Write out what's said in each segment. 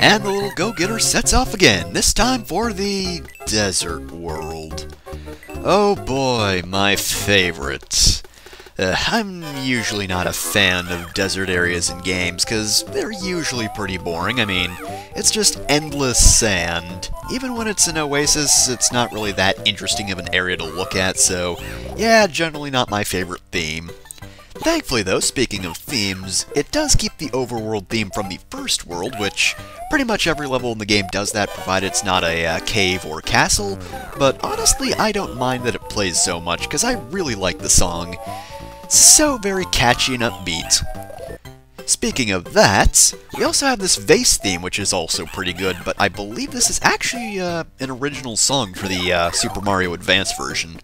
And the little go-getter sets off again, this time for the desert world. Oh boy, my favorite. I'm usually not a fan of desert areas in games, because they're usually pretty boring. I mean, it's just endless sand. Even when it's an oasis, it's not really that interesting of an area to look at, so yeah, generally not my favorite theme. Thankfully though, speaking of themes, it does keep the overworld theme from the first world, which pretty much every level in the game does that, provided it's not a cave or castle, but honestly I don't mind that it plays so much, because I really like the song. It's so very catchy and upbeat. Speaking of that, we also have this vase theme, which is also pretty good, but I believe this is actually an original song for the Super Mario Advance version.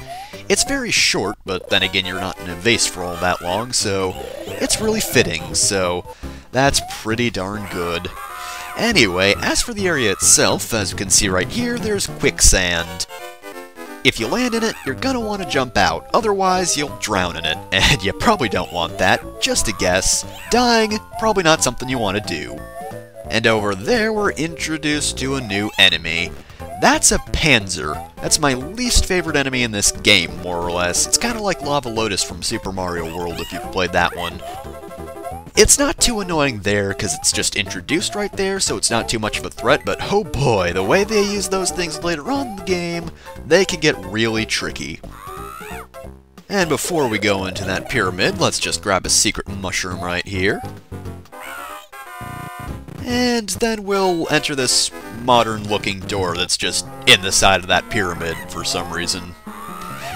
It's very short, but then again you're not in a vase for all that long, so it's really fitting, so that's pretty darn good. Anyway, as for the area itself, as you can see right here, there's quicksand. If you land in it, you're gonna want to jump out, otherwise you'll drown in it, and you probably don't want that, just a guess. Dying, probably not something you want to do. And over there we're introduced to a new enemy. That's a Panzer. That's my least favorite enemy in this game, more or less. It's kind of like Lava Lotus from Super Mario World if you've played that one. It's not too annoying there, because it's just introduced right there, so it's not too much of a threat, but oh boy, the way they use those things later on in the game, they can get really tricky. And before we go into that pyramid, let's just grab a secret mushroom right here. And then we'll enter this modern-looking door that's just in the side of that pyramid for some reason.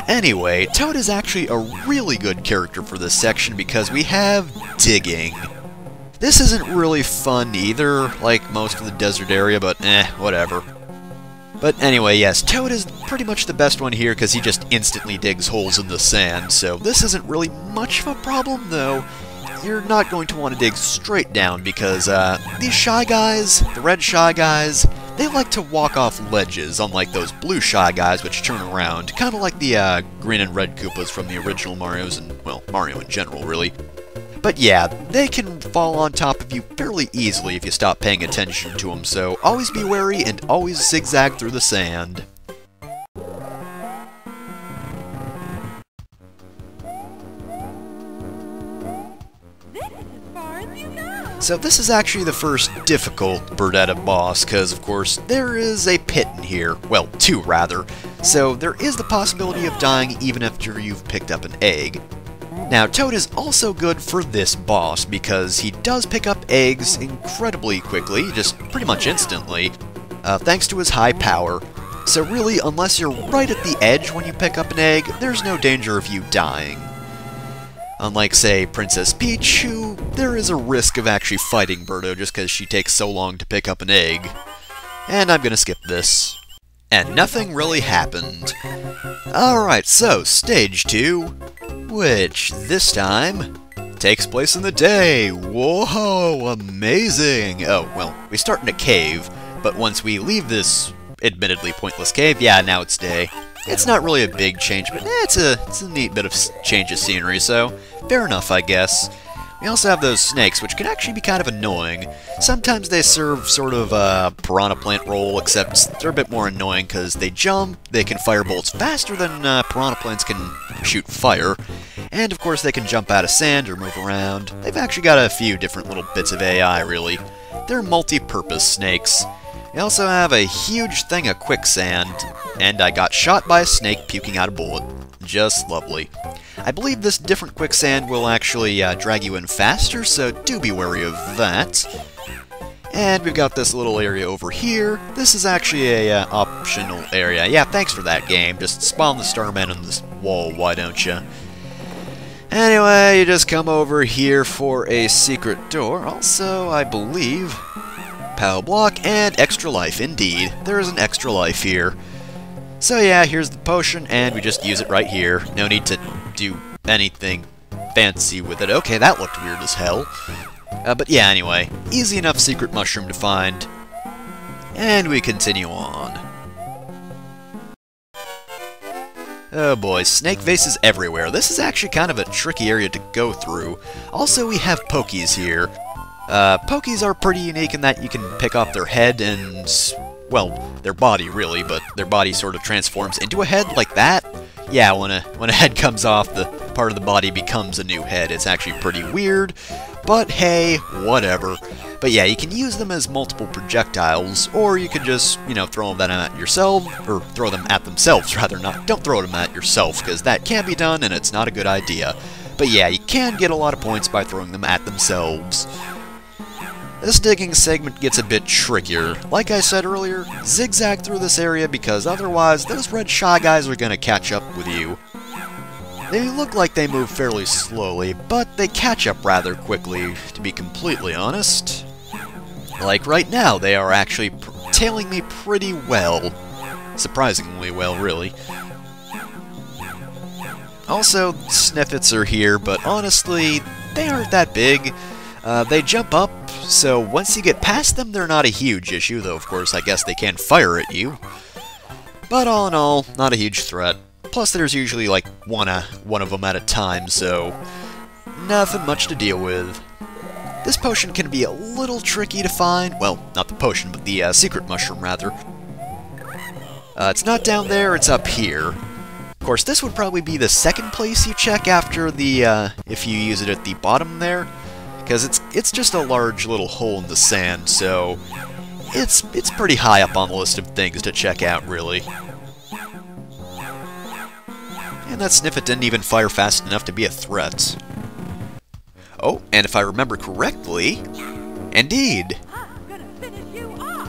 Anyway, Toad is actually a really good character for this section because we have digging. This isn't really fun either, like most of the desert area, but whatever. But anyway, yes, Toad is pretty much the best one here because he just instantly digs holes in the sand, so this isn't really much of a problem, though. You're not going to want to dig straight down because these Shy Guys, the red Shy Guys, they like to walk off ledges, unlike those blue Shy Guys which turn around, kind of like the green and red Koopas from the original Marios and, well, Mario in general, really. But yeah, they can fall on top of you fairly easily if you stop paying attention to them, so always be wary and always zigzag through the sand. So this is actually the first difficult Birdetta boss, because of course there is a pit in here, well, two rather, so there is the possibility of dying even after you've picked up an egg. Now Toad is also good for this boss, because he does pick up eggs incredibly quickly, just pretty much instantly, thanks to his high power. So really, unless you're right at the edge when you pick up an egg, there's no danger of you dying. Unlike, say, Princess Peach, who there is a risk of actually fighting Birdo just because she takes so long to pick up an egg. And I'm gonna skip this. And nothing really happened. Alright, so, stage 2, which, this time, takes place in the day. Whoa, amazing! Oh, well, we start in a cave, but once we leave this admittedly pointless cave, yeah, now it's day. It's not really a big change, but it's a neat bit of change of scenery, so fair enough, I guess. We also have those snakes, which can actually be kind of annoying. Sometimes they serve sort of a piranha plant role, except they're a bit more annoying because they jump, they can fire bolts faster than piranha plants can shoot fire, and of course they can jump out of sand or move around. They've actually got a few different little bits of AI, really. They're multi-purpose snakes. We also have a huge thing of quicksand, and I got shot by a snake puking out a bullet. Just lovely. I believe this different quicksand will actually drag you in faster, so do be wary of that. And we've got this little area over here. This is actually a optional area. Yeah, thanks for that, game. Just spawn the Starman on this wall, why don't you? Anyway, you just come over here for a secret door. Also, I believe, POW block and extra life. Indeed, there is an extra life here. So yeah, here's the potion, and we just use it right here. No need to do anything fancy with it. Okay, that looked weird as hell. But yeah, anyway, easy enough secret mushroom to find. And we continue on. Oh boy, snake vases everywhere. This is actually kind of a tricky area to go through. Also, we have pokies here. Pokies are pretty unique in that you can pick off their head and, well, their body really, but their body sort of transforms into a head like that. Yeah, when a head comes off, the part of the body becomes a new head. It's actually pretty weird, but hey, whatever. But yeah, you can use them as multiple projectiles, or you could just, you know, throw them at yourself, or throw them at themselves, rather. Don't throw them at yourself, because that can be done, and it's not a good idea. But yeah, you can get a lot of points by throwing them at themselves. This digging segment gets a bit trickier. Like I said earlier, zigzag through this area because otherwise those red Shy Guys are going to catch up with you. They look like they move fairly slowly, but they catch up rather quickly, to be completely honest. Like right now, they are actually tailing me pretty well. Surprisingly well, really. Also, Sniffets are here, but honestly, they aren't that big. They jump up, so once you get past them, they're not a huge issue, though of course I guess they can fire at you. But all in all, not a huge threat. Plus there's usually like one of them at a time, so nothing much to deal with. This potion can be a little tricky to find. Well, not the potion, but the secret mushroom, rather. It's not down there, it's up here. Of course, this would probably be the second place you check after the, if you use it at the bottom there. Because it's just a large little hole in the sand, so it's pretty high up on the list of things to check out, really. And that Sniffet didn't even fire fast enough to be a threat. Oh, and if I remember correctly, indeed,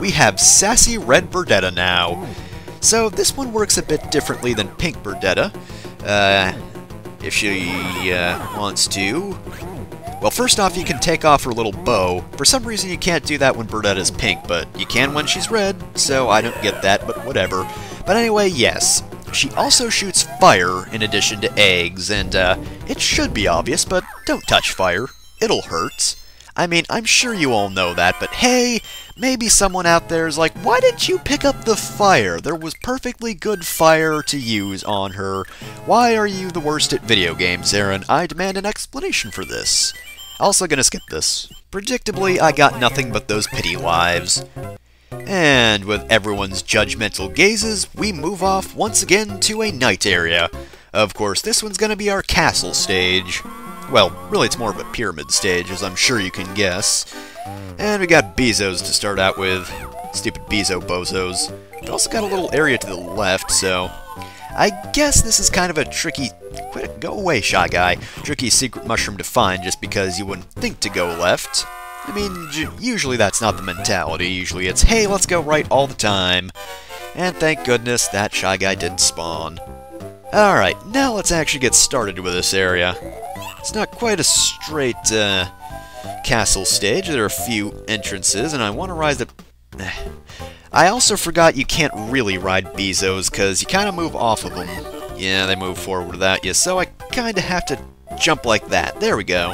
we have Sassy Red Birdetta now. So this one works a bit differently than Pink Birdetta. If she wants to. Well, first off, you can take off her little bow. For some reason, you can't do that when Birdetta's pink, but you can when she's red, so I don't get that, but whatever. But anyway, yes. She also shoots fire in addition to eggs, and it should be obvious, but don't touch fire. It'll hurt. I mean, I'm sure you all know that, but hey, maybe someone out there is like, why didn't you pick up the fire? There was perfectly good fire to use on her. Why are you the worst at video games, Aaron? I demand an explanation for this. Also gonna skip this. Predictably, I got nothing but those pity lives. And with everyone's judgmental gazes, we move off once again to a night area. Of course, this one's gonna be our castle stage. Well, really it's more of a pyramid stage, as I'm sure you can guess. And we got Bezos to start out with. Stupid Bezo bozos. We also got a little area to the left, so I guess this is kind of a tricky... Go away, Shy Guy. Tricky secret mushroom to find just because you wouldn't think to go left. I mean, usually that's not the mentality. Usually it's, hey, let's go right all the time. And thank goodness that Shy Guy didn't spawn. Alright, now let's actually get started with this area. It's not quite a straight castle stage. There are a few entrances, and I want to ride the... I also forgot you can't really ride Bezos, because you kind of move off of them. Yeah, they move forward without you, so I kind of have to jump like that. There we go.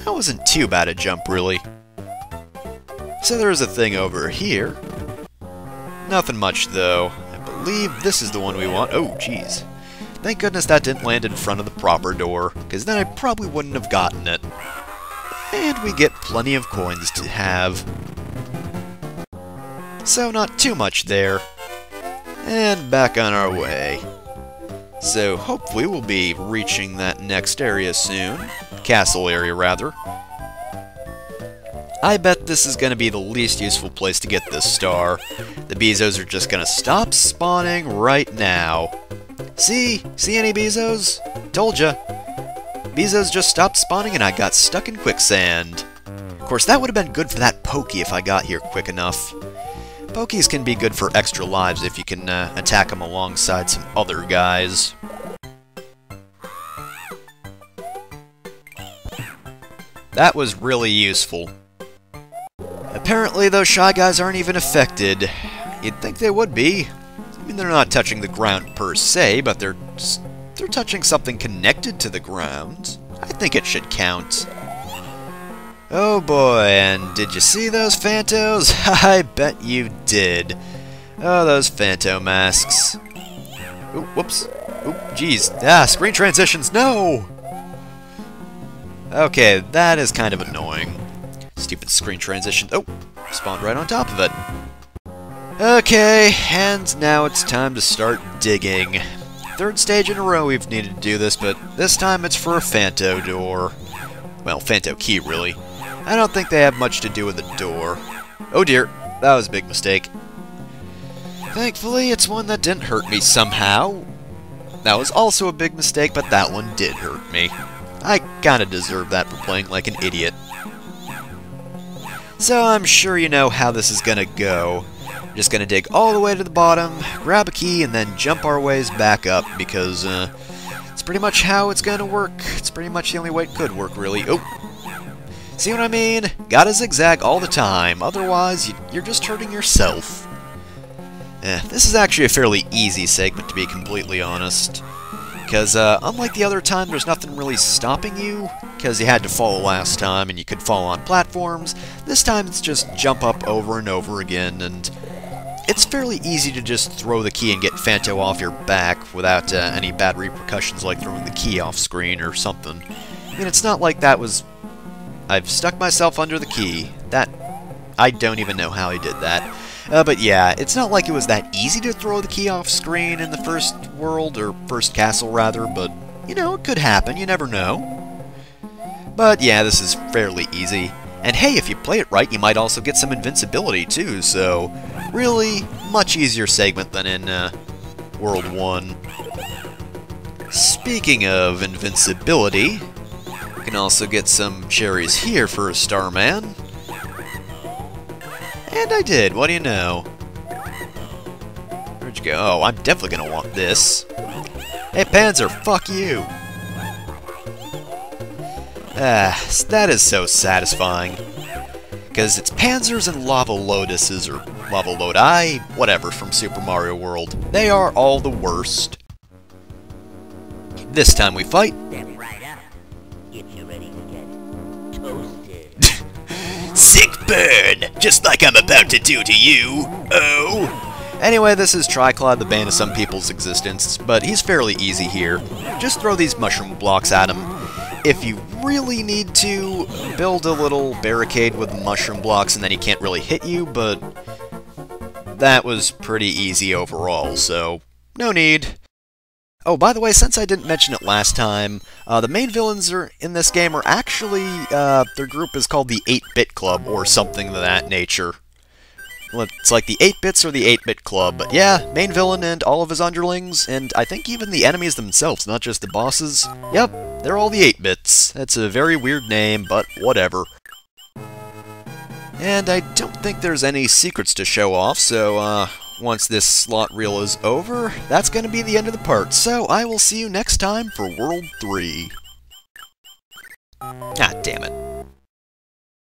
That wasn't too bad a jump, really. So there's a thing over here. Nothing much, though. I believe this is the one we want. Oh, jeez. Thank goodness that didn't land in front of the proper door, because then I probably wouldn't have gotten it. And we get plenty of coins to have. So not too much there. And back on our way. So hopefully we'll be reaching that next area soon. Castle area, rather. I bet this is going to be the least useful place to get this star. The Bezos are just going to stop spawning right now. See? See any Bezos? Told ya. Bezos just stopped spawning and I got stuck in quicksand. Of course, that would have been good for that Pokey if I got here quick enough. Pokies can be good for extra lives if you can attack them alongside some other guys. That was really useful. Apparently, those Shy Guys aren't even affected. You'd think they would be. I mean, they're not touching the ground per se, but they're touching something connected to the ground. I think it should count. Oh boy, and did you see those Phantos? I bet you did. Oh, those Phanto masks. Oop, whoops. Oop, jeez. Ah, screen transitions, no! Okay, that is kind of annoying. Stupid screen transition. Oh, spawned right on top of it. Okay, and now it's time to start digging. Third stage in a row we've needed to do this, but this time it's for a Phanto door. Well, Phanto key, really. I don't think they have much to do with the door. Oh dear, that was a big mistake. Thankfully, it's one that didn't hurt me somehow. That was also a big mistake, but that one did hurt me. I kinda deserve that for playing like an idiot. So I'm sure you know how this is gonna go. We're just gonna dig all the way to the bottom, grab a key, and then jump our ways back up, because it's pretty much how it's gonna work. It's pretty much the only way it could work, really. Oh! See what I mean? Gotta zigzag all the time, otherwise you're just hurting yourself. This is actually a fairly easy segment, to be completely honest. Because, unlike the other time, there's nothing really stopping you, because you had to fall last time, and you could fall on platforms. This time it's just jump up over and over again, and it's fairly easy to just throw the key and get Phanto off your back without any bad repercussions like throwing the key off screen or something. I mean, it's not like that was... I've stuck myself under the key. That... I don't even know how I did that. But yeah, it's not like it was that easy to throw the key off screen in the first world, or first castle rather, but, you know, it could happen, you never know. But yeah, this is fairly easy. And hey, if you play it right, you might also get some invincibility too, so really, much easier segment than in World 1. Speaking of invincibility, you can also get some cherries here for a Starman. And I did, what do you know? Where'd you go? Oh, I'm definitely gonna want this. Hey, Panzer, fuck you! That is so satisfying. Because it's Panzers and Lava Lotuses, or Lava Lodi, whatever, from Super Mario World. They are all the worst. This time we fight... Step right up. Get you ready to get toasted. Sick burn! Just like I'm about to do to you! Oh! Anyway, this is Triclad, the bane of some people's existence, but he's fairly easy here. Just throw these mushroom blocks at him. If you really need to, build a little barricade with mushroom blocks and then he can't really hit you, but that was pretty easy overall, so no need. Oh, by the way, since I didn't mention it last time, the main villains in this game are actually, their group is called the 8-Bit Club, or something of that nature. Well, it's like the 8-Bits or the 8-Bit Club, but yeah, main villain and all of his underlings, and I think even the enemies themselves, not just the bosses. Yep, they're all the 8-Bits. That's a very weird name, but whatever. And I don't think there's any secrets to show off, so, once this slot reel is over, that's going to be the end of the part, so I will see you next time for World 3. Ah, damn it.